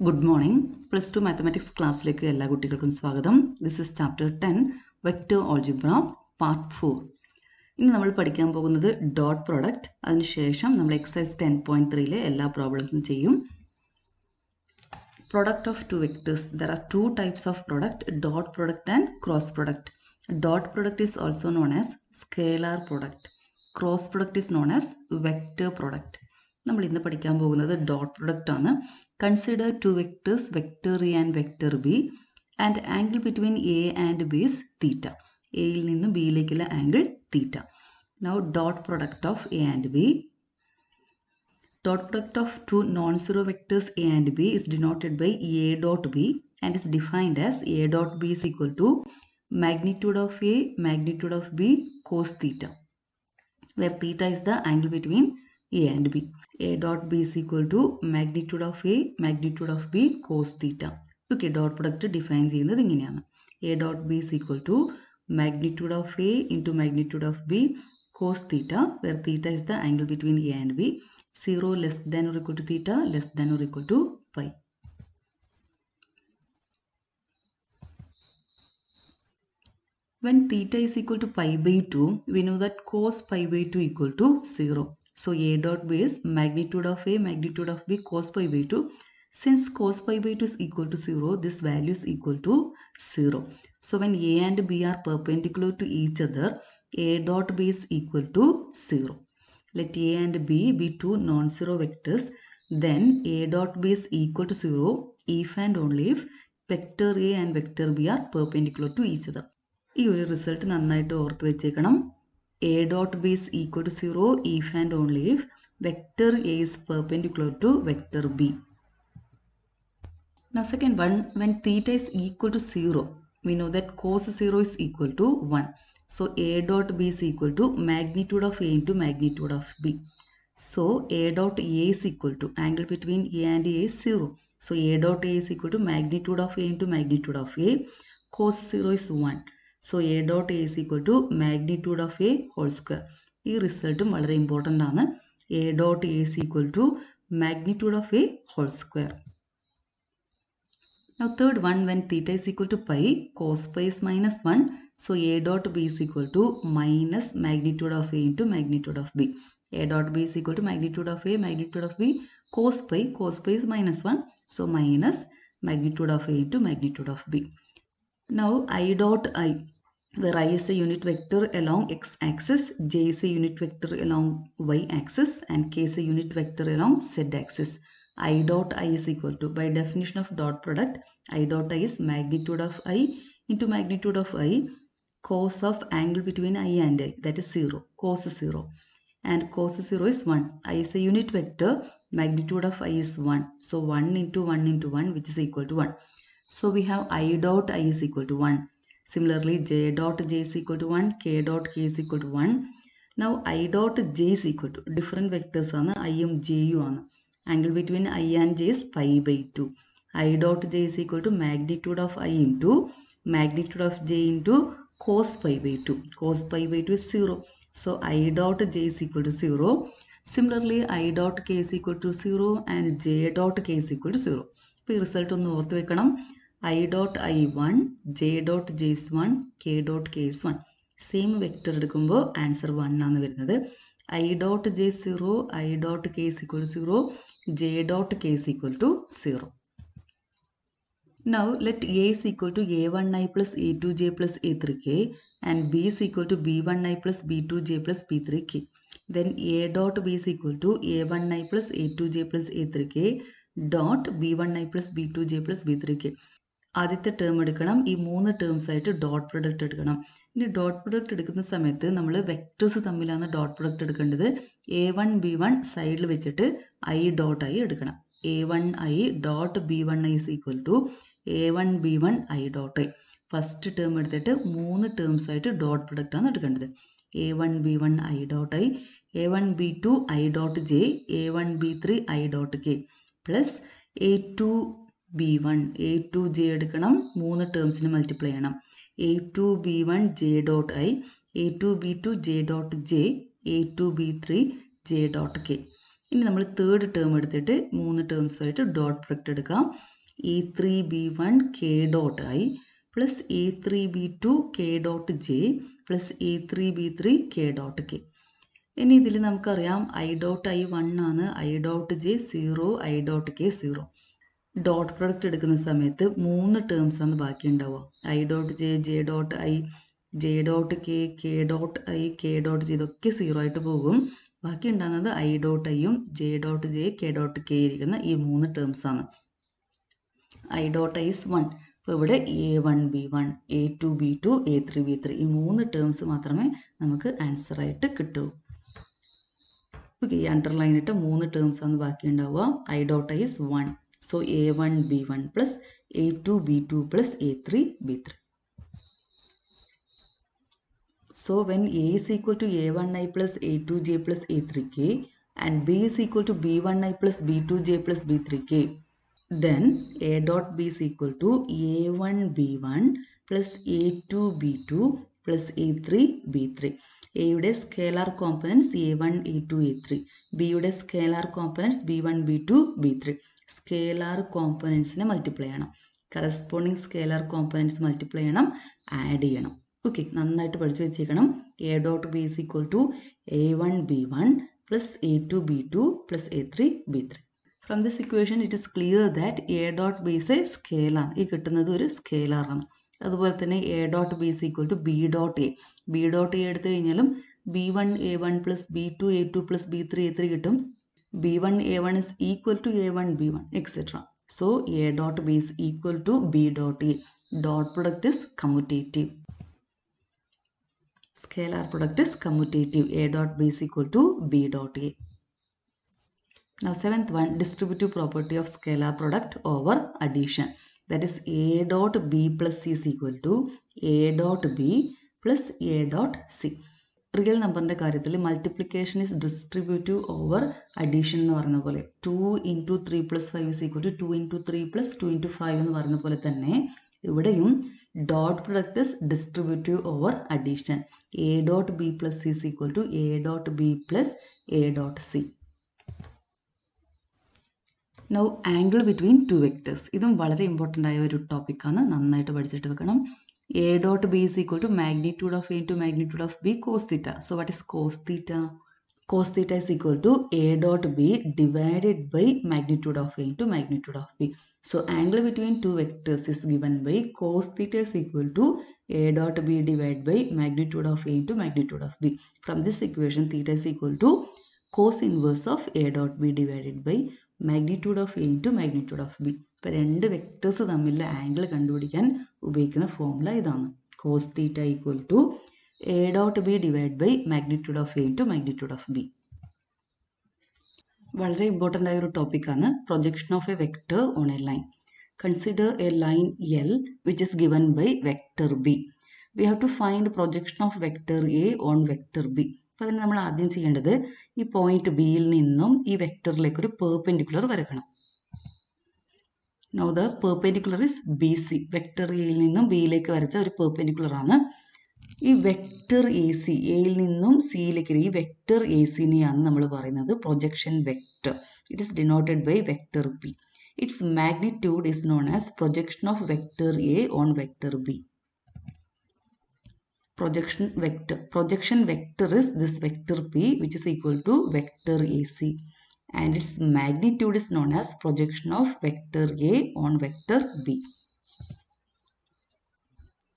Good morning. Plus 2 Mathematics class like ella kuttikalkkum swagatham. This is chapter 10 Vector Algebra part 4. ഇന്ന് നമ്മൾ പഠിക്കാൻ പോകുന്നത് dot product. അതിനുശേഷം നമ്മൾ എക്സസൈസ് 10.3 എല്ലാ പ്രോബ്ലംസും ചെയ്യും. Product of two vectors. There are two types of product, dot product and cross product. Dot product is also known as scalar product. Cross product is known as vector product. നമ്മൾ ഇന്ന് പഠിക്കാൻ പോകുന്നത് dot product ആണ്. Consider two vectors vector A and vector B and angle between A and B is theta. എയിൽ നിന്നും ബിയിലേക്കുള്ള angle theta. Now dot product of A and B. Dot product of two non-zero vectors a and b is denoted by a dot b and is defined as a dot b is equal to magnitude of a magnitude of b cos theta, where theta is the angle between a and b. A dot b is equal to magnitude of a magnitude of b cos theta. Okay, dot product define ചെയ്യുന്നത് ഇങ്ങനെയാണ്. A dot b is equal to magnitude of a into magnitude of b cos theta, where theta is the angle between a and b. 0 less than or equal to theta, less than or equal to pi. When theta is equal to pi by 2, we know that cos pi by 2 equal to 0. So a dot b is magnitude of a magnitude of b cos pi by 2. Since cos pi by 2 is equal to 0, this value is equal to 0. So when a and b are perpendicular to each other, a dot b is equal to 0. Let a and b be two non-zero vectors. Then a dot b is equal to 0 if and only if vector a and vector b are perpendicular to each other. ഈ ഒരു result നന്നായിട്ട് ഓർത്ത് വെച്ചേക്കണം. A dot b is equal to 0 if and only if vector a is perpendicular to vector b. Now second one, when theta is equal to 0, we know that cos 0 is equal to 1. So a dot b is equal to magnitude of a into magnitude of b. So a dot a is equal to angle between a and a is 0. So a dot a is equal to magnitude of a into magnitude of a. Cos 0 is 1. So a dot a is equal to magnitude of a whole square. ഈ റിസൾട്ടും വളരെ important ആണ്. A dot a is equal to magnitude of a whole square. Now third one, when theta is equal to pi, cos pi is minus 1. So a dot b is equal to minus magnitude of a into magnitude of b. A dot b is equal to magnitude of a magnitude of b cos pi is minus 1. So minus magnitude of a into magnitude of b. Now I dot I, where I is a unit vector along x-axis, j is a unit vector along y-axis, and k is a unit vector along z-axis. I dot I is equal to, by definition of dot product, I dot I is magnitude of I into magnitude of I cos of angle between I and I, that is 0, cos 0. And cos 0 is 1. I is a unit vector, magnitude of I is 1. So 1 into 1 into 1, which is equal to 1. So we have I dot I is equal to 1. Similarly, j dot j is equal to 1, k dot k is equal to 1. Now I dot j is equal to, different vectors ആണ് I ഉം j ഉം ആണ്. Angle between I and j is pi by 2. I dot j is equal to magnitude of I into magnitude of j into cos pi by 2. Cos pi by 2 is 0. So I dot j is equal to 0. Similarly, I dot k is equal to 0 and j dot k is equal to 0. ഇപ്പോൾ ഈ result ഒന്ന് ഓർത്ത് വെക്കണം. I dot I 1, j dot j is 1, k dot k is 1. Same vector എടുക്കുമ്പോൾ answer 1 ആണ് വരുന്നത്. I dot j 0, I dot k is equal to 0, j dot k is equal to 0. Now let a is equal to a1i plus a2j plus a3k and b is equal to b1i plus b2j plus b3k. Then a dot b is equal to a1i plus a2j plus a3k dot b1i plus b2j plus b3k. ആദ്യത്തെ term എടുക്കണം. ഈ 3 terms ആയിട്ട് dot product എടുക്കണം. ഇനി dot product എടുക്കുന്ന സമയത്ത് നമ്മൾ vectors തമ്മിലാണ് ഡോട്ട് പ്രൊഡക്റ്റ് എടുക്കേണ്ടത്. a1 b1 സൈഡിൽ വെച്ചിട്ട് i ഡോട്ട് i എടുക്കണം. a1i dot b1i is equal to a1 b1 i dot i. First term എടുത്തിട്ട് 3 ടേംസ് ആയിട്ട് ഡോട്ട് പ്രൊഡക്റ്റ് ആണ് എടുക്കേണ്ടത്. a1 b1 i dot i, a1 b2 i dot j, a1 b3 i dot k plus a2 b1 a2 j എടുക്കണം. 3 ടേംസിന് multiply ചെയ്യണം. a2 b1 j dot i, a2 b2 j dot j, a2 b3 j dot k. ഇനി നമ്മൾ third term എടുത്തിട്ട് 3 terms ആയിട്ട് dot product എടുക്കാം. A3B1 K dot I plus A3B2 K dot J plus A3B3 K dot K. ഇനി ഇതിൽ നമുക്കറിയാം I dot I 1 ആണ്, I dot J 0, I dot K 0. Dot product എടുക്കുന്ന സമയത്ത് 3 ടേംസ് ആണ് ബാക്കി ഉണ്ടാവുക. I dot J, J dot I, J dot K, K dot I, K dot J ഇതൊക്കെ 0 ആയിട്ട് പോകും. ബാക്കി ഉണ്ടാകുന്നത് ഐ ഡോട്ട് ഐയും J dot J, K dot K ഇരിക്കുന്ന ഈ 3 ടേംസ് ആണ്. I dot I is 1. അപ്പോൾ ഇവിടെ A1B1, A2B2, A3B3 ഈ 3 ടേംസ് മാത്രമേ നമുക്ക് ആൻസർ ആയിട്ട് കിട്ടൂ. ഓക്കെ, ഈ അണ്ടർലൈൻ ഇട്ട് 3 ടേംസ് ആണ് ബാക്കി ഉണ്ടാവുക. I dot I is 1. So A1B1 plus A2B2 plus A3B3. So when A is equal to A1I plus A2J plus A3K and B is equal to B1I plus B2J plus B3K, then A dot B is equal to A1B1 plus A2B2 plus A3B3. A യുടെ scalar components A1, A2, A3. B യുടെ scalar components B1, B2, B3. Scalar കോമ്പണൻസിനെ multiply ചെയ്യണം. Corresponding scalar components multiply ചെയ്യണം, add ചെയ്യണം. Okay, നന്നായിട്ട് പഠിച്ചു വെച്ചേക്കണം. A dot B is equal to A1B1 plus A2B2 plus A3B3. From this equation it is clear that A dot B is a scalar. ഈ കിട്ടുന്നത് ഒരു സ്കേലാറാണ്. അതുപോലെ തന്നെ A dot B is equal to B dot A. B dot A എടുത്തു കഴിഞ്ഞാലും B1 A1 plus B2 A2 plus B3 A3 കിട്ടും. B1 A1 is equal to A1 B1 etc. So A dot B is equal to B dot A. Dot product is commutative. Scalar product is commutative. A dot B is equal to B dot A. Now seventh one, distributive property of scalar product over addition. That is A dot B plus C is equal to A dot B plus A dot C. Real നമ്പറിൻ്റെ കാര്യത്തിൽ multiplication is distributive over addition എന്ന് പറഞ്ഞ പോലെ 2 into 3 plus 5 is equal to 2 into 3 plus 2 into 5 എന്ന് പറഞ്ഞ പോലെ തന്നെ ഇവിടെയും dot product is distributive over addition. A dot B plus C is equal to A dot B plus A dot C. Now angle between two vectors. ഇതും വളരെ important ആയ ഒരു ടോപ്പിക്കാണ്, നന്നായിട്ട് പഠിച്ചിട്ട് വെക്കണം. A dot B is equal to magnitude of A into magnitude of B cos theta. So what is cos theta? Cos theta is equal to A dot B divided by magnitude of A into magnitude of B. So angle between two vectors is given by cos theta is equal to A dot B divided by magnitude of A into magnitude of B. From this equation theta is equal to cos inverse of A dot B divided by magnitude of A into magnitude of B. ഇപ്പോൾ രണ്ട് vectors തമ്മിൽ angle കണ്ടുപിടിക്കാൻ ഉപയോഗിക്കുന്ന formula ഇതാണ്. Cos theta equal to A dot B divide by magnitude of A into magnitude of B. വളരെ important ആയ ഒരു ടോപ്പിക്കാണ് projection of a vector on a line. Consider a line L which is given by vector B. We have to find projection of vector A on vector B. അപ്പോൾ അതിന് നമ്മൾ ആദ്യം ചെയ്യേണ്ടത് ഈ പോയിന്റ് ബിയിൽ നിന്നും ഈ വെക്ടറിലേക്ക് ഒരു പെർപെൻഡിക്കുലർ വരക്കണം. Now the perpendicular is BC. Vector എയിൽ നിന്നും ബിയിലേക്ക് വരച്ച ഒരു പെർപെൻഡിക്കുലർ ആണ്. ഈ വെക്ടർ എ സി, എയിൽ നിന്നും സിയിലേക്ക് ഈ വെക്ടർ എ സിനെയാണ് നമ്മൾ പറയുന്നത് projection vector. It is denoted by vector B. Its magnitude is known as projection of vector A on vector B. Projection vector is this vector P which is equal to vector AC. And its magnitude is known as projection of vector A on vector B.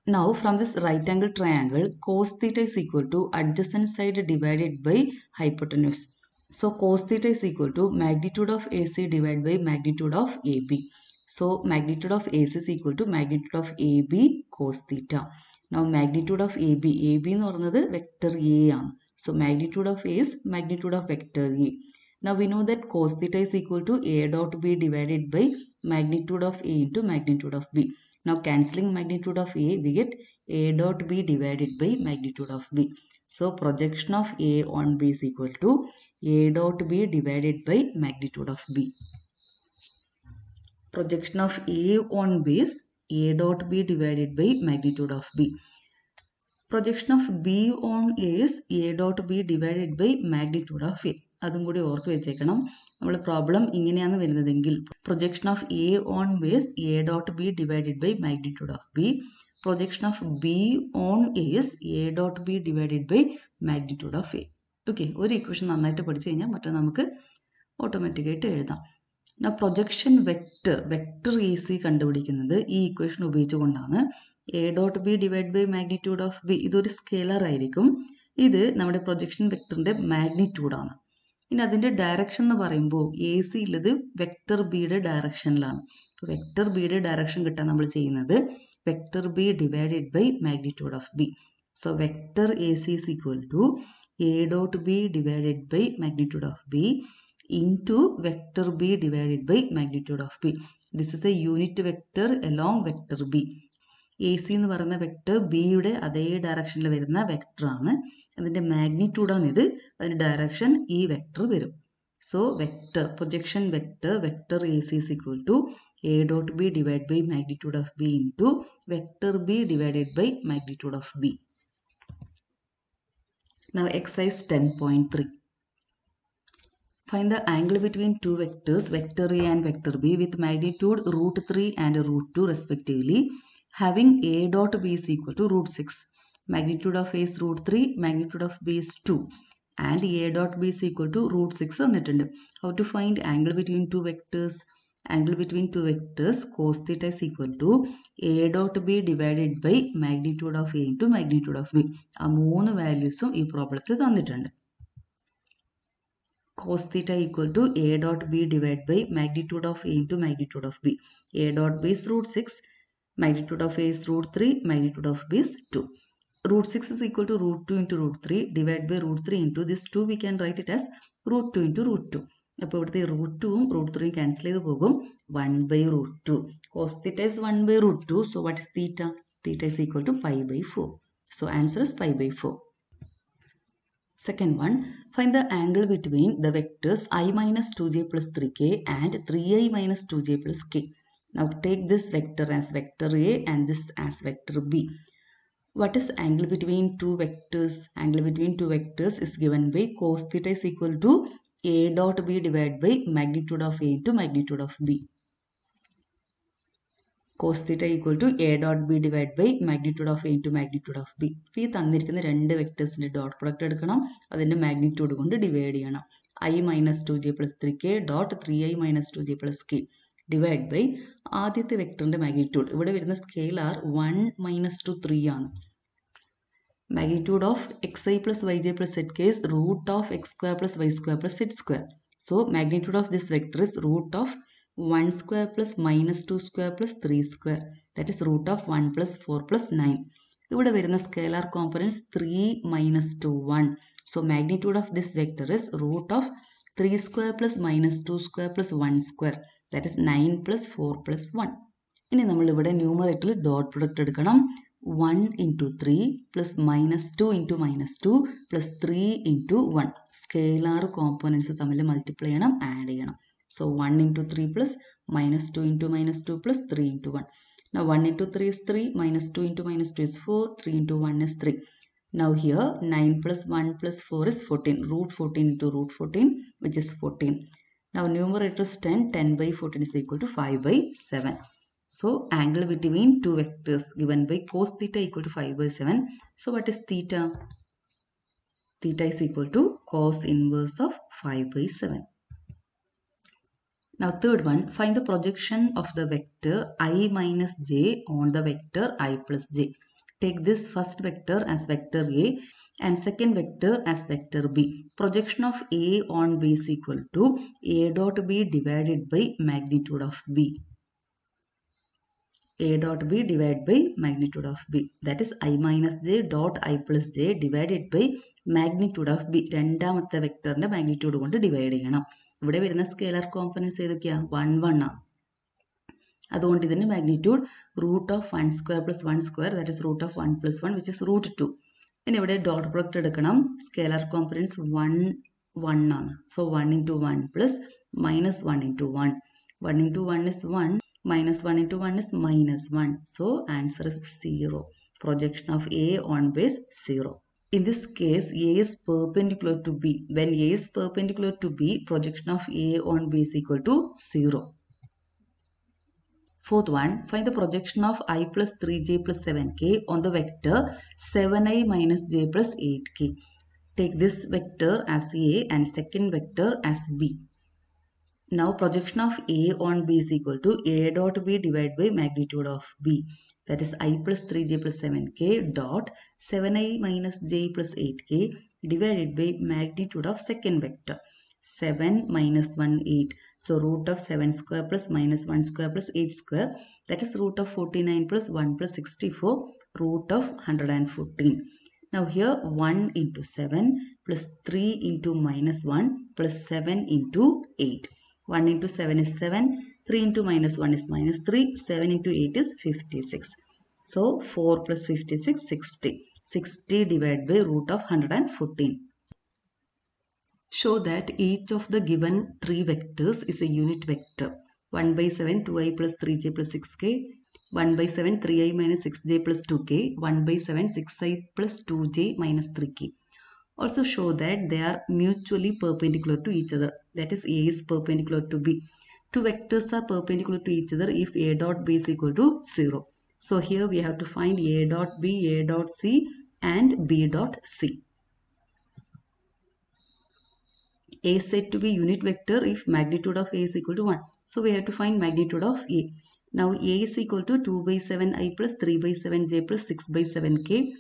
Now from this right angle triangle, cos theta is equal to adjacent side divided by hypotenuse. So cos theta is equal to magnitude of AC divided by magnitude of AB. So magnitude of AC is equal to magnitude of AB cos theta. Now magnitude of AB എന്ന് പറയുന്നത് vector A ആണ്. So magnitude of A is magnitude of vector A. Now we know that cos theta is equal to A dot B divided by magnitude of A into magnitude of B. Now cancelling magnitude of A, we get A dot B divided by magnitude of B. So projection of A on B is equal to A dot B divided by magnitude of B. Projection of A on B is A dot B divided by magnitude of B. Projection of B on A is A dot B divided by magnitude of A. അതും കൂടി ഓർത്ത് വെച്ചേക്കണം. നമ്മൾ problem ഇങ്ങനെയാണ് വരുന്നതെങ്കിൽ projection of A on B is A dot B divided by magnitude of B. Projection of B on A is A dot B divided by magnitude of A. Okay, ഒരു equation നന്നായിട്ട് പഠിച്ചു കഴിഞ്ഞാൽ മറ്റേ നമുക്ക് ഓട്ടോമാറ്റിക്കായിട്ട് എഴുതാം. പ്രൊജക്ഷൻ വെക്റ്റർ എ സി കണ്ടുപിടിക്കുന്നത് ഈ ഇക്വേഷൻ ഉപയോഗിച്ചുകൊണ്ടാണ്. A dot B divide by magnitude of B, ഇതൊരു സ്കെയിലർ ആയിരിക്കും. ഇത് നമ്മുടെ പ്രൊജക്ഷൻ വെക്ടറിന്റെ മാഗ്നിറ്റ്യൂഡാണ്. ഇനി അതിന്റെ ഡയറക്ഷൻ എന്ന് പറയുമ്പോൾ എ സി ഉള്ളത് വെക്ടർ ബിയുടെ ഡയറക്ഷനിലാണ്. വെക്ടർ ബിയുടെ ഡയറക്ഷൻ കിട്ടാൻ നമ്മൾ ചെയ്യുന്നത് vector B divided by magnitude of B. So vector A C is equal to A dot B divided by magnitude of B into vector b divided by magnitude of b. This is a unit vector along vector b. A C എന്ന് പറയുന്ന vector ബിയുടെ അതേ ഡയറക്ഷനിൽ വരുന്ന വെക്ടറാണ്. അതിൻ്റെ മാഗ്നിറ്റ്യൂഡാണ് ഇത്. അതിൻ്റെ direction ഈ വെക്ടർ തരും. So vector projection vector A C is equal to A dot B divide by magnitude of B into vector B divided by magnitude of B. Now exercise 10.3. Find the angle between two vectors, vector A and vector B, with magnitude √3 and √2 respectively, having A dot B is equal to √6. Magnitude of A is √3, magnitude of B is 2, and A dot B is equal to √6 എന്നിട്ടുണ്ട്. How to find angle between two vectors? Angle between two vectors cos theta is equal to A dot B divided by magnitude of A into magnitude of B. ആ മൂന്ന് വാല്യൂസും ഈ പ്രോബ്ലത്തിൽ തന്നിട്ടുണ്ട്. Cos theta equal to A dot B divided by magnitude of A into magnitude of B. A dot B is √6, magnitude of A is √3, magnitude of B is 2. √6 is equal to √2 into √3 divided by √3 into this 2 we can write it as √2 into √2. അപ്പോൾ ഇവിടുത്തെ √2ഉം √3ഉം cancel ചെയ്ത് പോകും. 1 by √2. Cos theta is 1 by √2. So what is theta? Theta is equal to pi by 4. So answer is pi by 4. Second one, find the angle between the vectors I minus 2j plus 3k and 3i minus 2j plus k. Now take this vector as vector A and this as vector B. What is angle between two vectors? Angle between two vectors is given by cos theta is equal to A dot B divided by magnitude of A into magnitude of B. Cos theta equal to A dot B divided by magnitude of A into magnitude of B. ഈ തന്നിരിക്കുന്ന രണ്ട് വെക്ടേഴ്സിൻ്റെ dot product എടുക്കണം. അതിൻ്റെ magnitude കൊണ്ട് divide ചെയ്യണം. I minus 2j plus 3k dot 3i minus 2j plus k divide by ആദ്യത്തെ വെക്ടറിൻ്റെ magnitude. ഇവിടെ വരുന്ന സ്കെയിലാർ 1 minus 2 3 ആണ്. Magnitude of xi plus yj plus zk is root of x square plus y square plus z square. So magnitude of this vector is root of 1 square plus minus 2 square plus 3 square. That is root of 1 plus 4 plus 9. ഇവിടെ വരുന്ന scalar components 3 minus 2 1. So magnitude of this vector is root of 3 square plus minus 2 square plus 1 square. That is 9 plus 4 plus 1. ഇനി നമ്മൾ ഇവിടെ ന്യൂമറേറ്ററിൽ dot product എടുക്കണം. 1 into 3 plus minus 2 into minus 2 plus 3 into 1. Scalar components തമ്മിൽ multiply ചെയ്യണം, add ചെയ്യണം. So 1 into 3 plus minus 2 into minus 2 plus 3 into 1. Now 1 into 3 is 3, minus 2 into minus 2 is 4, 3 into 1 is 3. Now here 9 plus 1 plus 4 is 14, root 14 into root 14 which is 14. Now numerator is 10, 10 by 14 is equal to 5 by 7. So angle between two vectors given by cos theta equal to 5 by 7. So what is theta? Theta is equal to cos inverse of 5 by 7. Now third one, find the projection of the vector I minus j on the vector I plus j. Take this first vector as vector A and second vector as vector B. Projection of A on B is equal to A dot B divided by magnitude of B. A dot B divided by magnitude of B. That is I minus j dot I plus j divided by magnitude of B. രണ്ടാമത്തെ വെക്ടറിന്റെ magnitude കൊണ്ട് divide ചെയ്യണം. ഇവിടെ വരുന്ന scalar components ഏതൊക്കെയാണ്? 1 1 ആണ്. അതുകൊണ്ട് ഇതിന്റെ magnitude root of 1 square plus 1 square, that is root of 1 plus 1 which is root 2. ഇനി ഇവിടെ ഡോട്ട് പ്രൊഡക്റ്റ് എടുക്കണം. സ്കെയിലർ കോമ്പണൻസ് 1 1 ആണ്. So 1 into 1 plus minus 1 into 1. 1 into 1 is 1. Minus 1 into 1 is minus 1. So answer is 0. Projection of A on base 0. In this case, A is perpendicular to B. When A is perpendicular to B, projection of A on B is equal to 0. Fourth one, find the projection of I plus 3j plus 7k on the vector 7i minus j plus 8k. Take this vector as A and second vector as B. Now projection of A on B is equal to A dot B divided by magnitude of B. That is I plus 3j plus 7k dot 7i minus j plus 8k divided by magnitude of second vector. 7 minus 1 8. So root of 7 square plus minus 1 square plus 8 square. That is root of 49 plus 1 plus 64. Root of 114. Now here 1 into 7 plus 3 into minus 1 plus 7 into 8. 1 into 7 is 7, 3 into minus 1 is minus 3, 7 into 8 is 56. So 4 plus 56, 60. 60 divided by root of 114. Show that each of the given three vectors is a unit vector. 1 by 7, 2i plus 3j plus 6k. 1 by 7, 3i minus 6j plus 2k. 1 by 7, 6i plus 2j minus 3k. Also show that they are mutually perpendicular to each other. That is, A is perpendicular to B. Two vectors are perpendicular to each other if A dot B is equal to 0. So here we have to find A dot B, A dot C and B dot C. A is said to be unit vector if magnitude of A is equal to 1. So we have to find magnitude of A. Now A is equal to 2 by 7i plus 3 by 7j plus 6 by 7k.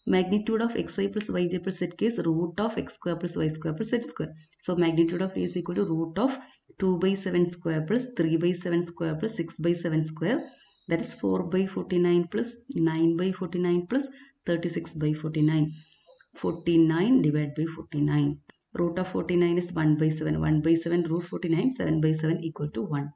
Magnitude of xi plus yj plus zk is root of x square plus y square plus z square. So magnitude of A is equal to root of 2 by 7 square plus 3 by 7 square plus 6 by 7 square. That is 4 by 49 plus 9 by 49 plus 36 by 49. 49 divided by 49. Root of 49 is 1 by 7. 1 by 7 root 49. 7 by 7 equal to 1.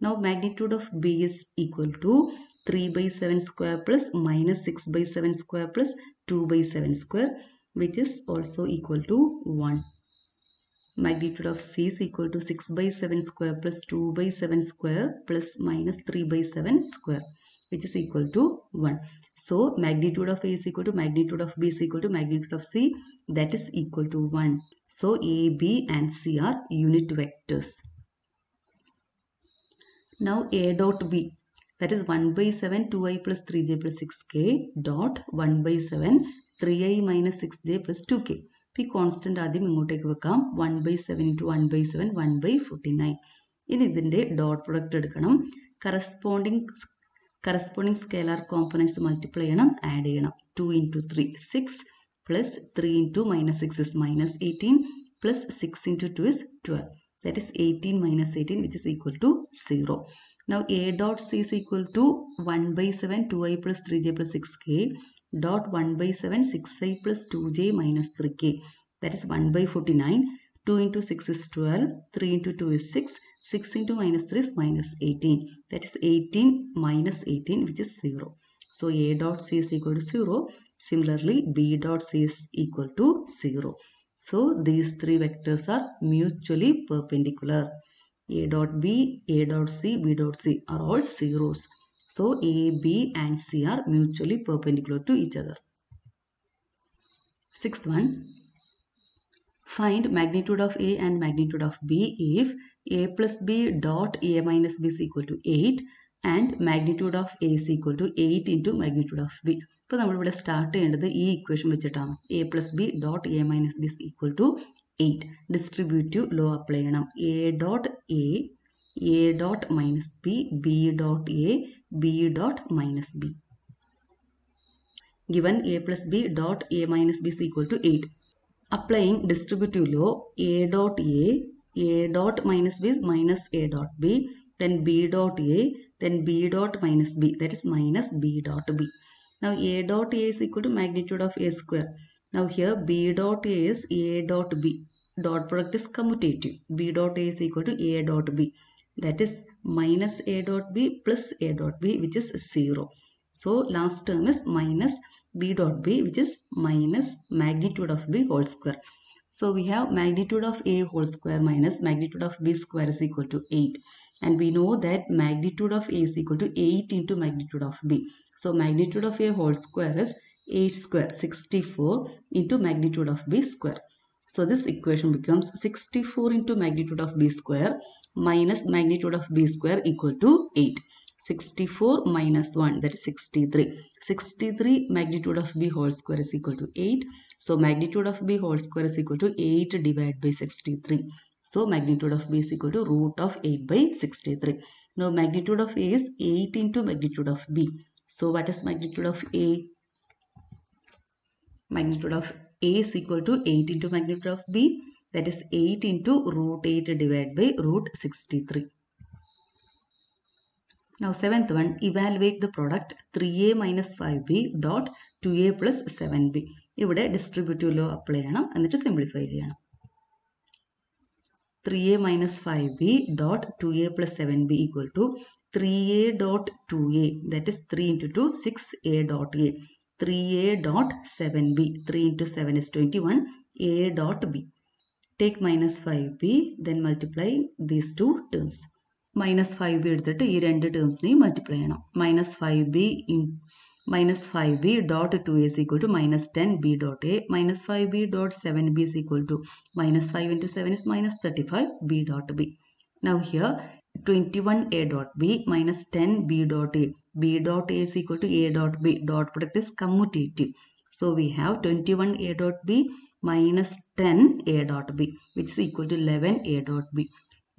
Now magnitude of B is equal to 3 by 7 square plus minus 6 by 7 square plus 2 by 7 square, which is also equal to 1. Magnitude of C is equal to 6 by 7 square plus 2 by 7 square plus minus 3 by 7 square, which is equal to 1. So magnitude of A is equal to magnitude of B is equal to magnitude of C, that is equal to 1. So A, B and C are unit vectors. Now A dot B, that is 1 by 7 2i plus 3j plus 6k dot 1 by 7 3i minus 6j plus 2k. P constant ആദ്യം ഇങ്ങോട്ടേക്ക് വെക്കാം. 1 by 7 into 1 by 7 1 by 49. ഇനി ഇതിൻ്റെ dot product എടുക്കണം. Corresponding scalar components multiply ചെയ്യണം, add ചെയ്യണം. 2 into 3 6 plus 3 into minus 6 is minus 18 plus 6 into 2 is 12. That is 18 minus 18, which is equal to 0. Now A dot C is equal to 1 by 7 2i plus 3j plus 6k dot 1 by 7 6i plus 2j minus 3k. That is 1 by 49. 2 into 6 is 12. 3 into 2 is 6. 6 into minus 3 is minus 18. That is 18 minus 18, which is 0. So A dot C is equal to 0. Similarly, B dot C is equal to 0. So these three vectors are mutually perpendicular. A dot B, A dot C, B dot C are all zeros. So A, B and C are mutually perpendicular to each other. Sixth one, find magnitude of A and magnitude of B if A plus B dot A minus B is equal to 8 and magnitude of A is equal to 8 into magnitude of B. ഇപ്പോൾ നമ്മളിവിടെ start ചെയ്യേണ്ടത് ഈ equation വെച്ചിട്ടാണ്. A plus B dot A minus B is equal to 8. Distributive law apply ചെയ്യണം. A dot minus B, B dot A, B dot minus B. Given A plus B dot A minus B is equal to 8. Applying distributive law, A dot minus B is minus A dot B, then B dot A, then B dot minus B, that is minus B dot B. Now A dot A is equal to magnitude of A square. Now here B dot A is A dot B. Dot product is commutative. B dot A is equal to A dot B. That is minus A dot B plus A dot B, which is 0. So last term is minus B dot B, which is minus magnitude of B whole square. So we have magnitude of A whole square minus magnitude of B square is equal to 8. And we know that magnitude of A is equal to 8 into magnitude of B. So magnitude of A whole square is 8 square, 64 into magnitude of B square. So this equation becomes 64 into magnitude of B square minus magnitude of B square equal to 8. 64 minus 1, that is 63. 63 magnitude of B whole square is equal to 8. So magnitude of B whole square is equal to 8 divided by 63. So magnitude of B is equal to root of 8 by 63. Now magnitude of A is 8 into magnitude of B. So what is magnitude of A? Magnitude of A is equal to 8 into magnitude of B, that is 8 into root 8 divided by root 63. Now 7th one, evaluate the product 3a minus 5b dot 2a plus 7b. ഇവിടെ distributive law apply ചെയ്യണം എന്നിട്ട് simplify ചെയ്യണം. 3a minus 5b dot 2a plus 7b equal to 3a dot 2a, that is 3 into 2, 6a dot a. 3a dot 7b, 3 into 7 is 21, a dot b. Take minus 5b, then multiply these two terms. Minus 5b എടുത്തിട്ട് ഈ രണ്ട് ടേംസിനെയും multiply ചെയ്യണം. Minus 5b dot 2a is equal to minus 10b dot a. Minus 5b dot 7b is equal to minus 5 into 7 is minus 35b dot b. Now here 21a dot b minus 10b dot a. b dot a is equal to a dot b. Dot product is commutative. So we have 21a dot b minus 10a dot b, which is equal to 11a dot b.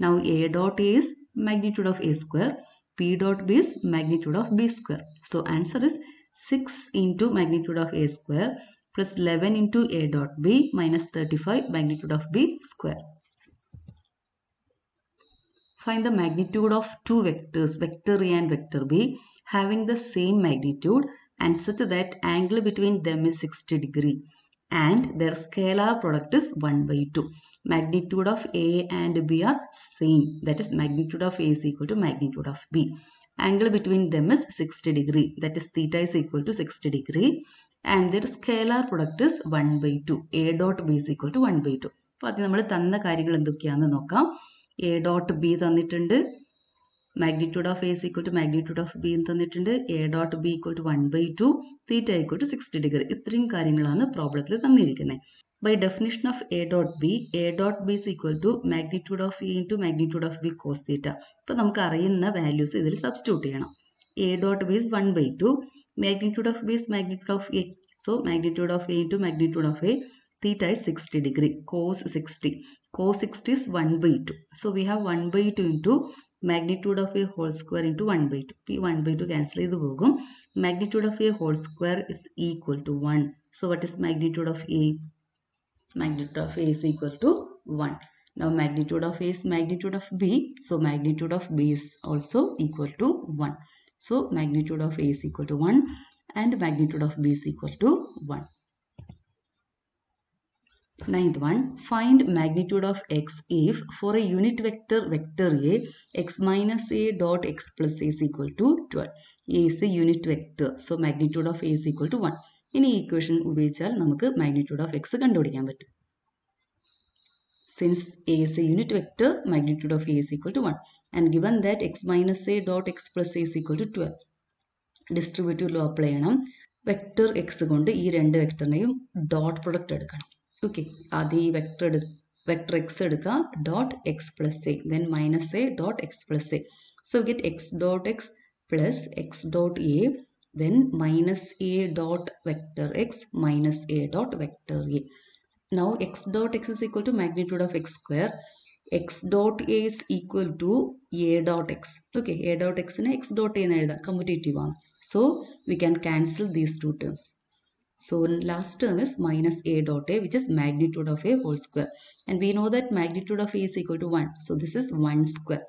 Now a dot a is magnitude of a square, p dot b is magnitude of b square. So answer is 6 into magnitude of a square plus 11 into a dot b minus 35 magnitude of b square. Find the magnitude of two vectors, vector a and vector b, having the same magnitude and such that angle between them is 60 degree and their scalar product is 1 by 2. Magnitude of a and b are same, that is magnitude of a is equal to magnitude of b. Angle between them is 60 degree, that is theta is equal to 60 degree and their scalar product is 1 by 2. A dot b is equal to 1 by 2. അപ്പോൾ അത് നമ്മൾ തന്ന കാര്യങ്ങൾ എന്തൊക്കെയാണെന്ന് നോക്കാം. A dot b തന്നിട്ടുണ്ട്, magnitude of a is equal to magnitude of b തന്നിട്ടുണ്ട്, a dot b equal to 1 by 2, theta equal to 60 degree. ഇത്രയും കാര്യങ്ങളാണ് പ്രോബ്ലത്തിൽ തന്നിരിക്കുന്നത്. By definition of a dot b is equal to magnitude of a into magnitude of b cos theta. ഇപ്പോൾ നമുക്ക് അറിയുന്ന values ഇതിൽ substitute ചെയ്യണം. A dot b is 1 by 2, magnitude of b is magnitude of a. So magnitude of a into magnitude of a, theta is 60 degree, cos 60. Cos 60 is 1 by 2. So we have 1 by 2 into magnitude of a whole square into 1 by 2. P 1 by 2 cancel ചെയ്തു പോകും. Magnitude of a whole square is equal to 1. So what is magnitude of a? Magnitude of a is equal to 1. Now magnitude of a is magnitude of b. So magnitude of b is also equal to 1. So magnitude of a is equal to 1 and magnitude of b is equal to 1. 9th one, find magnitude of x if for a unit vector vector a, x minus a dot x plus a is equal to 12. A is a unit vector. So magnitude of a is equal to 1. ഇനി ഈ equation ഉപയോഗിച്ചാൽ നമുക്ക് magnitude of x കണ്ടുപിടിക്കാൻ പറ്റും. Since a is a unit vector, magnitude of a is equal to 1. And given that x minus a dot x plus a is equal to 12. Distributive law apply ചെയ്യണം. Vector x കൊണ്ട് ഈ രണ്ട് വെക്ടറിനെയും dot product എടുക്കണം. Okay, ആദ്യം ഈ vector X എടുക്കുക, dot X plus A, then minus A dot X plus A. So get X dot X plus X dot A, then minus A dot vector X minus A dot vector A. Now x dot x is equal to magnitude of x square. X dot a is equal to a dot x. Okay, a dot x in x dot a എന്ന് എഴുതാം, commutative ആണ്. So we can cancel these two terms. So last term is minus a dot a, which is magnitude of a whole square. And we know that magnitude of a is equal to 1. So this is 1 square.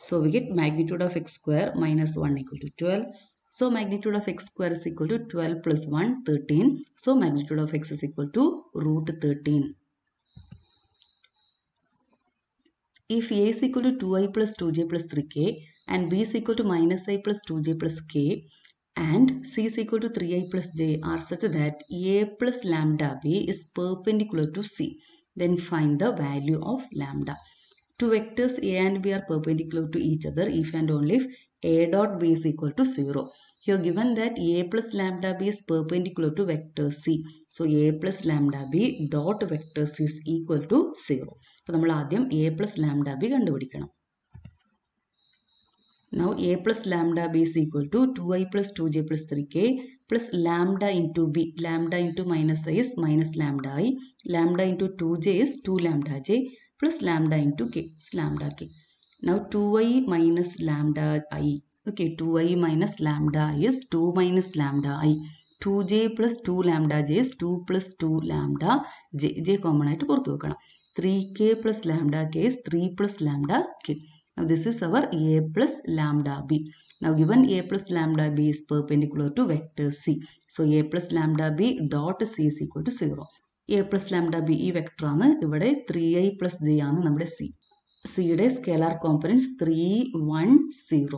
So we get magnitude of x square minus 1 equal to 12. So magnitude of x square is equal to 12 plus 1, 13. So magnitude of x is equal to root 13. If a is equal to 2i plus 2j plus 3k and b is equal to minus i plus 2j plus k and c is equal to 3i plus j are such that a plus lambda b is perpendicular to c, then find the value of lambda. Two vectors A and B are perpendicular to each other if and only if A dot B is equal to 0. Here given that A plus lambda B is perpendicular to vector C. So A plus lambda B dot vector C is equal to 0. അപ്പോൾ നമ്മൾ ആദ്യം A plus lambda B കണ്ടുപിടിക്കണം. Now A plus lambda B is equal to 2i plus 2j plus 3k plus lambda into B. Lambda into minus I is minus lambda I. Lambda into 2j is 2 lambda j plus lambda into k. It's lambda k. Now 2i minus lambda I. Okay, 2i minus lambda I is 2 minus lambda I. 2j plus 2 lambda j is 2 plus 2 lambda j. J common ആയിട്ട് പുറത്തു വെക്കണം. 3k plus lambda k is 3 plus lambda k. Now this is our A plus lambda B. Now given A plus lambda B is perpendicular to vector C. So A plus lambda B dot C is equal to 0. A plus lambda B ഈ vector ആണ്. ഇവിടെ 3i plus j ആണ് നമ്മുടെ C. സിയുടെ scalar components 3, 1, 0.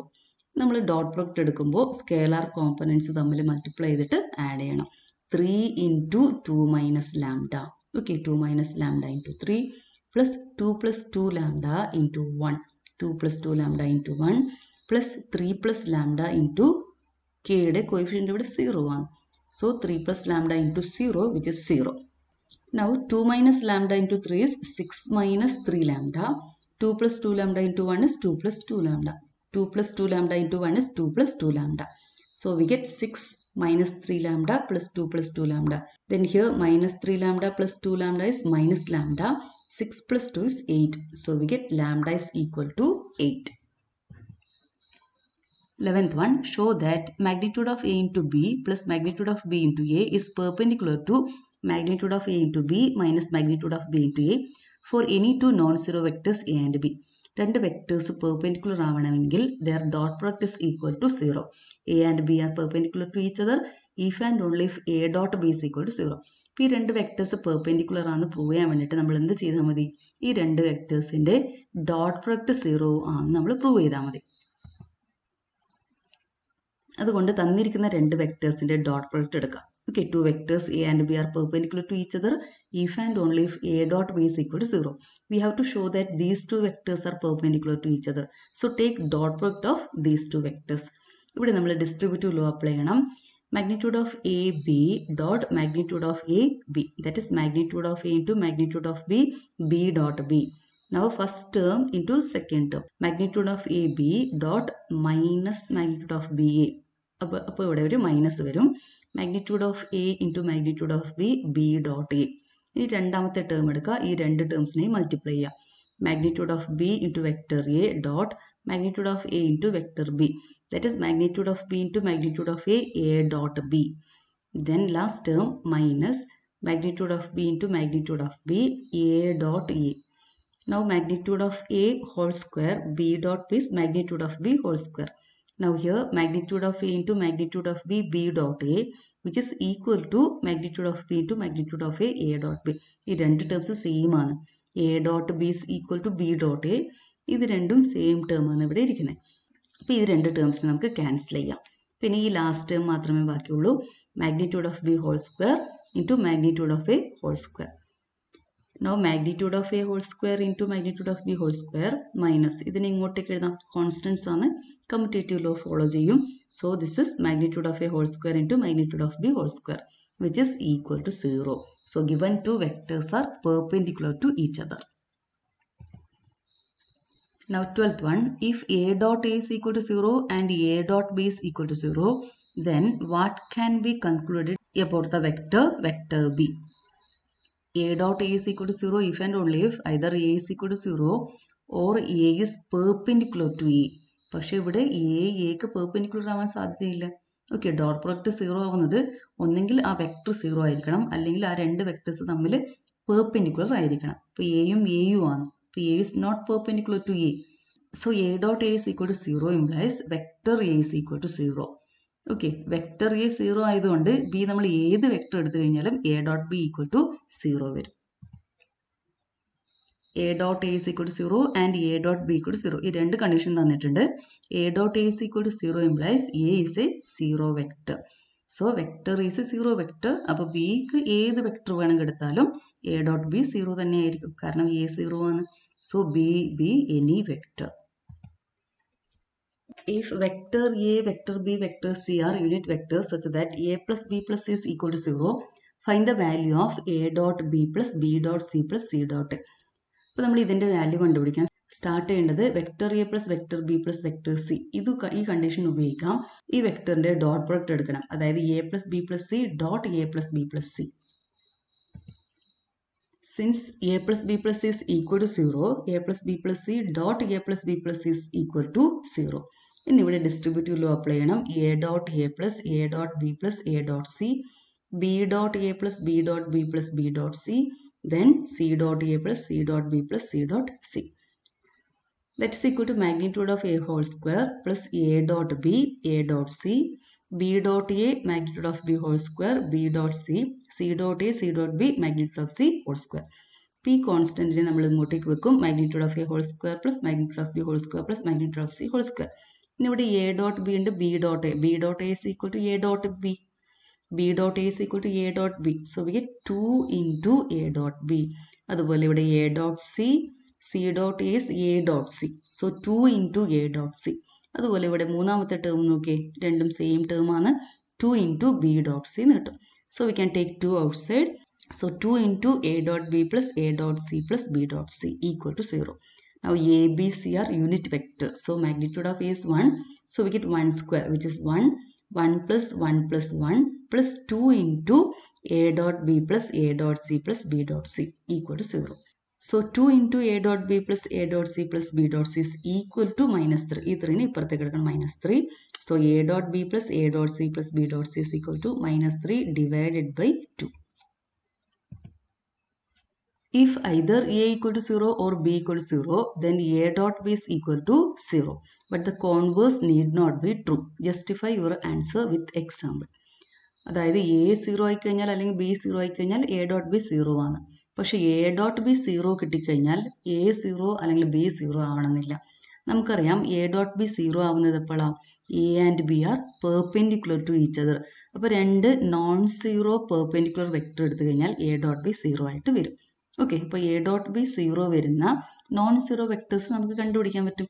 നമ്മൾ dot product എടുക്കുമ്പോൾ scalar components തമ്മിൽ multiply ചെയ്തിട്ട് ആഡ് ചെയ്യണം. 3 into 2 minus lambda. Okay, 2 minus lambda into 3 plus 2 plus 2 lambda into 1. 2 plus 2 lambda into 1 plus 3 plus lambda into k യുടെ coefficient ഇവിടെ 0 ആണ്. So 3 plus lambda into 0 which is 0. Now 2 minus lambda into 3 is 6 minus 3 lambda. 2 plus 2 lambda into 1 is 2 plus 2 lambda. 2 plus 2 lambda into 1 is 2 plus 2 lambda. So we get 6 minus 3 lambda plus 2 plus 2 lambda. Then here minus 3 lambda plus 2 lambda is minus lambda. 6 plus 2 is 8. So we get lambda is equal to 8. 11th one, show that magnitude of A into B plus magnitude of B into A is perpendicular to magnitude of A into B minus magnitude of B into A for any two non-zero vectors A and B. രണ്ട് vectors perpendicular ആവണമെങ്കിൽ their dot product is equal to 0. A and B are perpendicular to each other if and only if A dot B is equal to 0. അപ്പോൾ ഈ രണ്ട് vectors perpendicular ആണെന്ന് prove ചെയ്യാൻ വേണ്ടിയിട്ട് നമ്മൾ എന്ത് ചെയ്താൽ മതി? ഈ രണ്ട് വെക്ടേഴ്സിൻ്റെ ഡോട്ട് പ്രൊഡക്റ്റ് 0 ആണെന്ന് നമ്മൾ പ്രൂവ് ചെയ്താൽ മതി. അതുകൊണ്ട് തന്നിരിക്കുന്ന രണ്ട് വെക്ടേഴ്സിൻ്റെ ഡോട്ട് പ്രൊഡക്റ്റ് എടുക്കാം. Okay, two vectors A and B are perpendicular to each other if and only if A dot B is equal to 0. We have to show that these two vectors are perpendicular to each other. So take dot product of these two vectors. ഇവിടെ നമ്മൾ distributive law apply ചെയ്യണം. Magnitude of A B dot magnitude of A B. That is magnitude of A into magnitude of B, B dot B. Now first term into second term. Magnitude of A B dot minus magnitude of B A. അപ്പോൾ ഇവിടെ ഒരു minus വരും. Magnitude of A into magnitude of B, B dot A. ഇനി രണ്ടാമത്തെ term എടുക്കുക. ഈ രണ്ട് ടേംസിനെയും multiply ചെയ്യുക. Magnitude of B into vector A dot magnitude of A into vector B. That is magnitude of B into magnitude of A dot B. Then last term minus magnitude of B into magnitude of B, A dot A. Now magnitude of A whole square, B dot B is magnitude of B whole square. Now here magnitude of A into magnitude of B, B dot A, which is equal to magnitude of B into magnitude of A dot B. ഈ രണ്ട് terms same ആണ്. A dot B is equal to B dot A. ഇത് രണ്ടും same term ആണ് ഇവിടെ ഇരിക്കുന്നത്. അപ്പോൾ ഈ രണ്ട് ടേംസിനെ നമുക്ക് ക്യാൻസൽ ചെയ്യാം. പിന്നെ ഈ ലാസ്റ്റ് ടേം മാത്രമേ ബാക്കിയുള്ളൂ. Magnitude of B whole square into magnitude of A whole square. Now magnitude of A whole square into magnitude of B whole square minus ഇതിനെ ഇങ്ങോട്ടേക്ക് എഴുതാം. കോൺസ്റ്റൻസ് ആണ്, കമ്മ്യൂട്ടേറ്റീവ് ലോ ഫോളോ ചെയ്യും. So this is magnitude of A whole square into magnitude of B whole square which is equal to 0. So given two vectors are perpendicular to each other. Now 12th one, if A dot A is equal to 0 and A dot B is equal to 0, then what can be concluded about the vector B? A dot A is equal to 0 if and only if either A is equal to 0 or A is perpendicular to A. പക്ഷേ ഇവിടെ എക്ക് perpendicular ആവാൻ സാധ്യതയില്ല. Okay, dot product 0 ആവുന്നത് ഒന്നെങ്കിൽ ആ vector 0 ആയിരിക്കണം, അല്ലെങ്കിൽ ആ രണ്ട് വെക്ടേഴ്സ് തമ്മിൽ പെർപെൻഡിക്കുലർ ആയിരിക്കണം. ഇപ്പോൾ എയും എയും ആണ്. ഇപ്പോൾ A is not perpendicular to A. So A dot A is equal to 0 implies vector A is equal to 0. Okay, vector A 0 ആയതുകൊണ്ട് ബി നമ്മൾ ഏത് വെക്ടർ എടുത്തു കഴിഞ്ഞാലും A dot B equal to 0 വരും. A dot A is equal to 0 and A dot B equal to 0. ഈ രണ്ട് condition തന്നിട്ടുണ്ട്. A dot A is equal to 0 implies A is A 0 vector. So vector is A 0 vector. അപ്പോൾ ബിക്ക് ഏത് vector വേണമെങ്കിൽ എടുത്താലും A dot B 0 തന്നെ ആയിരിക്കും, കാരണം എ 0 ആണ്. So B be any vector. If vector A, vector B, vector C are unit vectors such that A plus B plus C is equal to 0, find the value of A dot B plus B dot C plus C dot A. അപ്പോൾ നമ്മൾ ഇതിൻ്റെ value കണ്ടുപിടിക്കാൻ start ചെയ്യേണ്ടത് vector A plus vector B plus vector C. ഈ condition ഉപയോഗിക്കാം. ഈ വെക്ടറിൻ്റെ dot product എടുക്കണം. അതായത് A plus B plus C dot A plus B plus C. Since a plus b plus c is equal to 0, a plus b plus c dot a plus b plus c is equal to 0. ഇനി ഇവിടെ distributive law apply ചെയ്യണം. a dot a plus a dot b plus a dot c, b dot a plus b dot b plus b dot c, then c dot a plus c dot b plus c dot c. That is equal to magnitude of a whole square plus a dot b, a dot c, b dot a magnitude of b whole square, b dot c, c dot a, c dot b magnitude of c whole square. P constant നമ്മൾ ഇങ്ങോട്ടേക്ക് വെക്കും. magnitude of a whole square plus magnitude of b whole square plus magnitude of c whole square. ഇനി ഇവിടെ a dot b ഉണ്ട്, b dot a. b dot a is equal to a dot b. b dot a is equal to a dot b. So we get 2 into a dot b. അതുപോലെ ഇവിടെ a dot c, c dot a is a dot c. So 2 into a dot c. അതുപോലെ ഇവിടെ മൂന്നാമത്തെ term നോക്കിയേ, രണ്ടും same term ആണ്. 2 into b dot c എന്ന് കിട്ടും. So we can take 2 outside. So 2 into a dot b plus a dot c plus b dot c equal to 0. Now a, b, c are unit vector. So magnitude of a is 1. So we get 1 square which is 1. 1 plus 1 plus 1 plus 2 into a dot b plus a dot c plus b dot c equal to 0. So 2 into a dot b plus a dot c plus b dot c is equal to minus 3. ഈ 3 ഇപ്പുറത്തേക്ക് എടുക്കണം, minus 3. So a dot b plus a dot c plus b dot c is equal to minus 3 divided by 2. If either a equal to 0 or b equal to 0, then a dot b is equal to 0. But the converse need not be true. Justify your answer with example. അതായത് A 0 ആയിക്കഴിഞ്ഞാൽ അല്ലെങ്കിൽ B 0 ആയിക്കഴിഞ്ഞാൽ A dot B 0 ആണ്. പക്ഷെ A dot B 0 കിട്ടിക്കഴിഞ്ഞാൽ A 0 അല്ലെങ്കിൽ B 0 ആവണമെന്നില്ല. നമുക്കറിയാം എ ഡോട്ട് ബി 0 ആവുന്നത് എപ്പോഴാണ്? A and B are perpendicular to each other. അപ്പോൾ രണ്ട് നോൺ സീറോ പെർപെൻഡിക്കുലർ വെക്ടർ എടുത്തു കഴിഞ്ഞാൽ എ ഡോട്ട് ബി 0 ആയിട്ട് വരും. ഓക്കെ, അപ്പോൾ എ ഡോട്ട് ബി 0 വരുന്ന നോൺ സീറോ വെക്ടേഴ്സ് നമുക്ക് കണ്ടുപിടിക്കാൻ പറ്റും.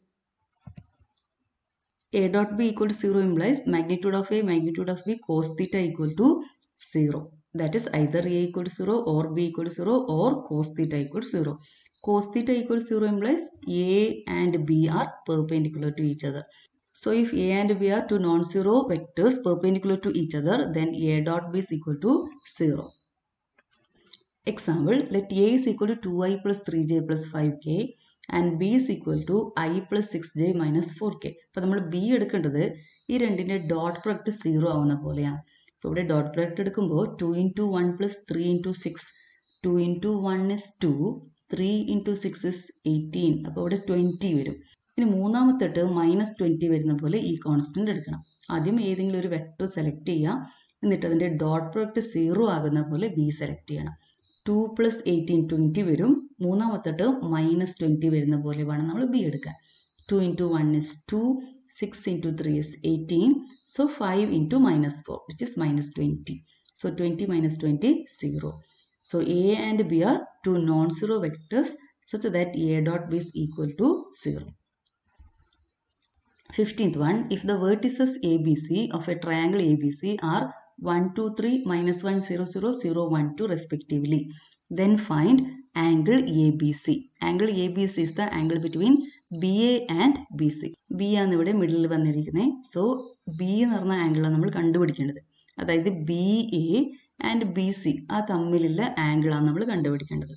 A dot b equal to 0 implies magnitude of a, magnitude of b cos theta equal to 0. That is either a equal to 0 or b equal to 0 or cos theta equal to 0. Cos theta equal to 0 implies a and b are perpendicular to each other. So if a and b are two non-zero vectors perpendicular to each other, then a dot b is equal to 0. Example, let a is equal to 2i plus 3j plus 5k and b is equal to I plus 6j minus 4k. അപ്പോൾ നമ്മൾ b എടുക്കേണ്ടത് ഈ രണ്ടിൻ്റെ dot product 0 ആവുന്ന പോലെയാണ്. അപ്പോൾ ഇവിടെ dot product എടുക്കുമ്പോൾ 2 into 1 plus 3 into 6. 2 into 1 is 2, 3 into 6 is 18. അപ്പോൾ ഇവിടെ 20 വരും. ഇനി മൂന്നാമത്തെ ടേം -20 വരുന്ന പോലെ ഈ കോൺസ്റ്റന്റ് എടുക്കണം. ആദ്യം ഏതെങ്കിലും ഒരു വെക്ടർ സെലക്ട് ചെയ്യുക, എന്നിട്ട് അതിൻ്റെ ഡോട്ട് പ്രൊഡക്റ്റ് 0 ആകുന്ന പോലെ b സെലക്ട് ചെയ്യണം. 2 plus 18 20 വരും. മൂന്നാമത്തെ ടേം -20 വരുന്ന പോലെ വേണം നമ്മൾ ബി എടുക്കാൻ. 2 into 1 is 2, 6 into 3 is 18. So 5 into -4 which is -20. So 20 minus 20 0. So a and b are two non-zero vectors such that a dot b is equal to 0. 15th one, if the vertices ABC of a triangle ABC are 1, 2, 3, -1, 0, 0, 0, 1, 2 respectively, then find angle ABC. Angle ABC is the angle between BA and BC. B ആണ് ഇവിടെ middle വന്നിരിക്കുന്നത്. So B എന്ന് പറഞ്ഞ ആംഗിളാണ് നമ്മൾ കണ്ടുപിടിക്കേണ്ടത്. അതായത് BA and BC ആ തമ്മിലുള്ള ആംഗിളാണ് നമ്മൾ കണ്ടുപിടിക്കേണ്ടത്.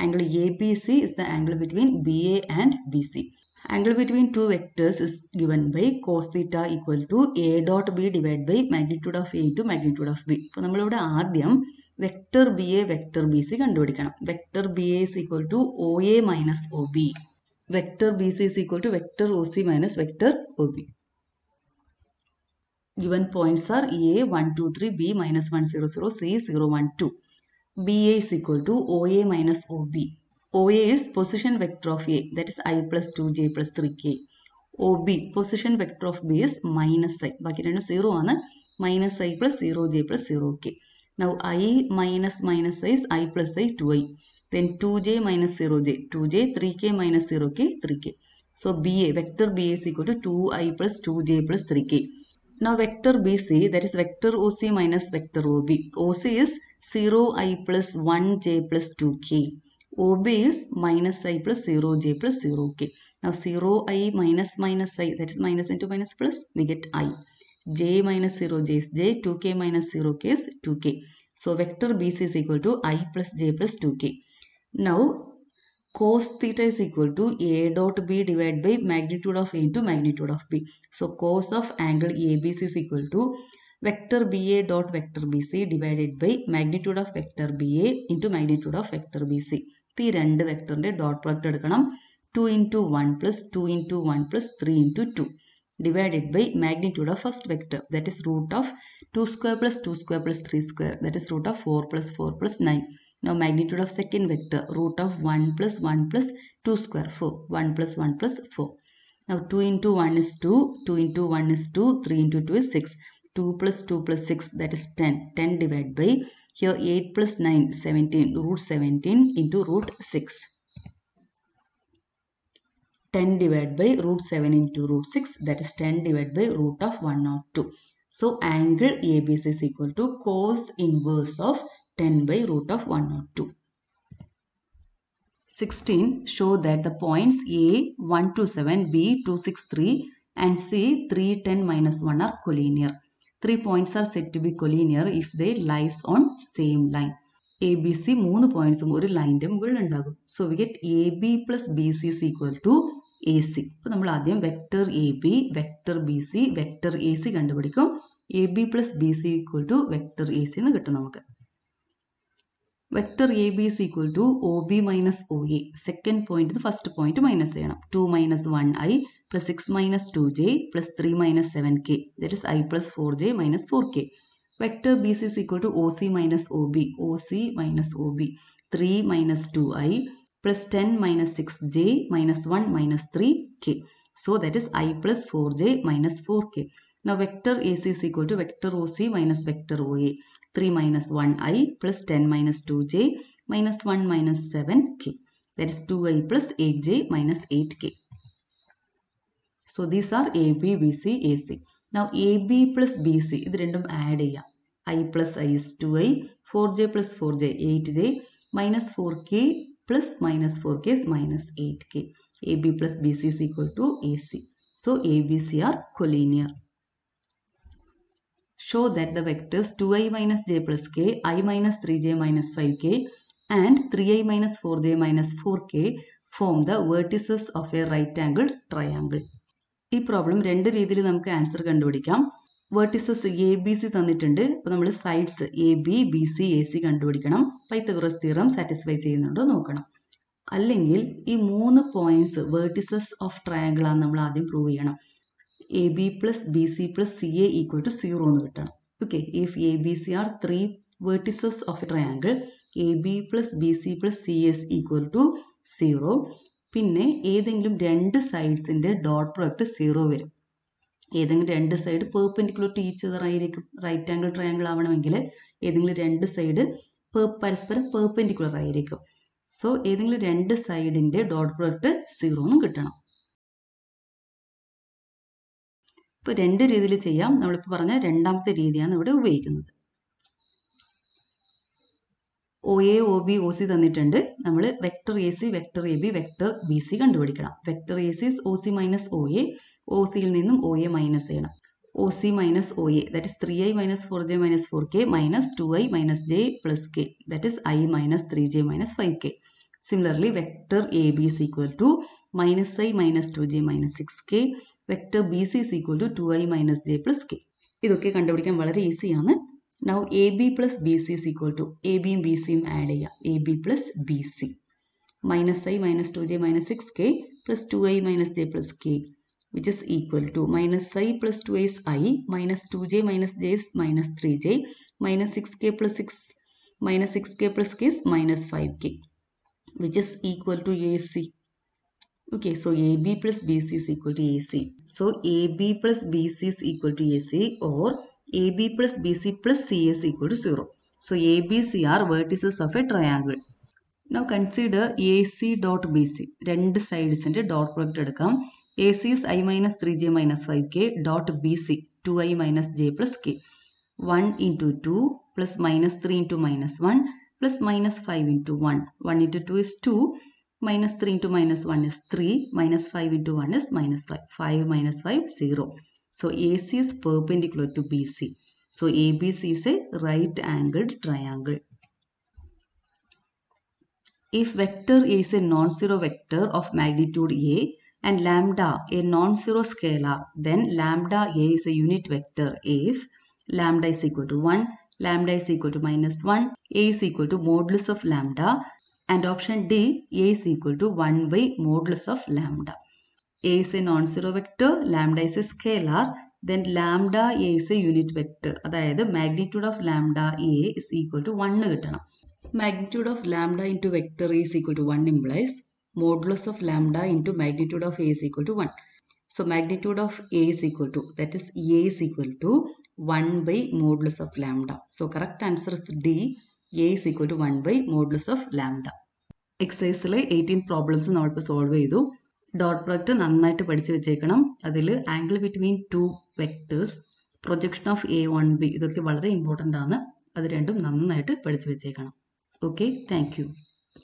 Angle ABC is the angle between BA and BC. Angle between two vectors is given by cos theta equal to a dot b divided by magnitude of a into magnitude of b. അപ്പോൾ നമ്മളിവിടെ ആദ്യം vector B A vector B C കണ്ടുപിടിക്കണം. Vector B A is equal to OA minus OB. Vector B C is equal to vector OC minus vector OB. Given points are A 1, 2, 3, B -1, 0, 0, C 0, 1, 2. BA is equal to OA minus OB. OA is position vector of A, that is I plus 2j plus 3k. OB position vector of B is minus I. ബാക്കി രണ്ട് 0 ആണ്. minus I plus 0j plus 0k. Now I minus I is I plus I 2i. then 2j minus 0j, 2j, 3k minus 0k, 3k. So BA, vector BA is equal to 2i plus 2j plus 3k. Now vector BC, that is vector OC minus vector OB. OC is 0i plus 1j plus 2k. OB is minus I plus 0j plus 0k. Now 0i minus minus I, that is minus into minus plus, we get I. J minus 0j is j, 2k minus 0k is 2k. So vector BC is equal to I plus j plus 2k. Now cos theta is equal to A dot B divided by magnitude of A into magnitude of B. So cos of angle ABC is equal to vector BA dot vector BC divided by magnitude of vector BA into magnitude of vector BC. P രണ്ട് വെക്ടറിന്റെ dot product എടുക്കണം. 2 into 1 plus 2 into 1 plus 3 into 2 divided by magnitude of first vector, that is root of 2 square plus 2 square plus 3 square, that is root of 4 plus 4 plus 9. Now magnitude of second vector, root of 1 plus 1 plus 2 square, 4, 1 plus 1 plus 4. Now 2 into 1 is 2, 2 into 1 is 2, 3 into 2 is 6. 2 plus 2 plus 6, that is 10. 10 divided by, here 8 plus 9, 17, root 17 into root 6. 10 divided by root 7 into root 6, that is 10 divided by root of 102. So angle ABC is equal to cos inverse of 10 by root of 102. 16. Show that the points A 127, B 263 and C 310 minus 1 are collinear. 3 points are said to be collinear if they lies on same line. ABC 3 points ഒരു ലൈൻ്റെ മുകളിൽ ഉണ്ടാകും. So we get AB plus BC is equal to AC. അപ്പോൾ നമ്മൾ ആദ്യം vector AB, vector BC, vector AC കണ്ടുപിടിക്കും. AB plus BC equal to vector AC എന്ന് കിട്ടും നമുക്ക്. Vector AB is equal to OB minus OA. Second point first point minus ചെയ്യണം. 2 minus 1i plus 6 minus 2j plus 3 minus 7k. That is I plus 4j minus 4k. Vector BC is equal to OC minus OB. OC minus OB. 3 minus 2i plus 10 minus 6j minus 1 minus 3k. So that is I plus 4j minus 4k. Now vector AC is equal to vector OC minus vector OA. 3 minus 1i plus 10 minus 2j minus 1 minus 7k. That is 2i plus 8j minus 8k. So these are AB, BC, AC. Now AB plus BC, ഇത് രണ്ടും add ചെയ്യാം. I plus I is 2i, 4j plus 4j, 8j, minus 4k plus minus 4k is minus 8k. AB plus BC is equal to AC. So ABC are collinear. Show that the vectors 2i minus j plus k, I minus 3j minus 5k and 3i minus 4j minus 4k form the vertices of a right angled triangle. ഈ problem രണ്ട് രീതിയിൽ നമുക്ക് answer കണ്ടുപിടിക്കാം. Vertices A B C തന്നിട്ടുണ്ട്. അപ്പോൾ നമ്മൾ sides A B B C A C കണ്ടുപിടിക്കണം. Pythagoras theorem satisfy ചെയ്യുന്നുണ്ടോ നോക്കണം. അല്ലെങ്കിൽ ഈ 3 പോയിന്റ്സ് വെർട്ടിസസ് ഓഫ് ട്രയാങ്കിൾ ആണ് നമ്മൾ ആദ്യം പ്രൂവ് ചെയ്യണം. A B plus B C plus C A equal to 0 എന്ന് കിട്ടണം. Okay, if A B C are 3 vertices of a triangle, A B plus B C plus C S equal to 0. പിന്നെ ഏതെങ്കിലും രണ്ട് സൈഡ്സിൻ്റെ dot product 0 വരും. ഏതെങ്കിലും രണ്ട് side perpendicular to each other ആയിരിക്കും. Right angle triangle ആവണമെങ്കിൽ ഏതെങ്കിലും രണ്ട് സൈഡ് പരസ്പരം പെർപെൻഡിക്കുലർ ആയിരിക്കും. സോ ഏതെങ്കിലും രണ്ട് സൈഡിൻ്റെ ഡോട്ട് പ്രൊഡക്റ്റ് 0 എന്നും കിട്ടണം. ഇപ്പോൾ രണ്ട് രീതിയിൽ ചെയ്യാം. നമ്മളിപ്പോൾ പറഞ്ഞ രണ്ടാമത്തെ രീതിയാണ് ഇവിടെ ഉപയോഗിക്കുന്നത്. O A O B O C തന്നിട്ടുണ്ട്. നമ്മൾ vector A C vector A B vector B C കണ്ടുപിടിക്കണം. Vector A C O C minus O A, O സിയിൽ നിന്നും ഒ എ മൈനസ് ചെയ്യണം. O C minus O A, that is 3i minus 4j minus 4k minus 2i minus j plus k, that is I minus 3j minus 5k. Similarly vector A B is equal to minus I minus 2j minus 6k. Vector B C is equal to 2i minus j plus k. ഇതൊക്കെ കണ്ടുപിടിക്കാൻ വളരെ ഈസിയാണ്. Now AB plus BC is equal to A B യും B C യും add ചെയ്യാം. AB plus BC minus I minus 2j minus 6k plus 2i minus j plus k, which is equal to minus I plus 2i is I minus 2j minus j is minus 3j minus 6k plus 6 minus 6k plus k is minus 5k, which is equal to AC. Okay, so AB plus BC is equal to AC. So AB plus BC is equal to AC, or AB plus BC plus C is equal to 0. So ABC are vertices of a triangle. Now consider AC dot BC. രണ്ട് സൈഡ്സിൻ്റെ dot product എടുക്കാം. AC is I minus 3j minus 5k dot BC 2I minus j plus k. 1 into 2 plus minus 3 into minus 1 plus minus 5 into 1. 1 into 2 is 2. Minus 3 into minus 1 is 3. Minus 5 into 1 is minus 5. 5 minus 5, 0. So AC is perpendicular to BC. So ABC is a right angled triangle. If vector A is a non-zero vector of magnitude A and lambda a non-zero scalar, then lambda A is a unit vector if lambda is equal to 1, lambda is equal to minus 1, A is equal to modulus of lambda, and option D, A is equal to 1 by modulus of lambda. A is a non-zero vector, lambda is a scalar, then lambda A is a unit vector. അതായത് magnitude of lambda A is equal to 1 കിട്ടണം. Magnitude of lambda into vector A is equal to 1 implies modulus of lambda into magnitude of A is equal to 1. So magnitude of A is equal to, that is A is equal to 1 by modulus of lambda. So correct answer is D. A is equal to 1 by modulus of lambda. എക്സസൈസിലെ 18 problems നമ്മളിപ്പോൾ solve ചെയ്തു. Dot product നന്നായിട്ട് പഠിച്ചു വെച്ചേക്കണം. അതിൽ angle between two vectors, projection of A1B ഇതൊക്കെ വളരെ important ആണ്. അത് രണ്ടും നന്നായിട്ട് പഠിച്ചു വെച്ചേക്കണം. Okay, thank you.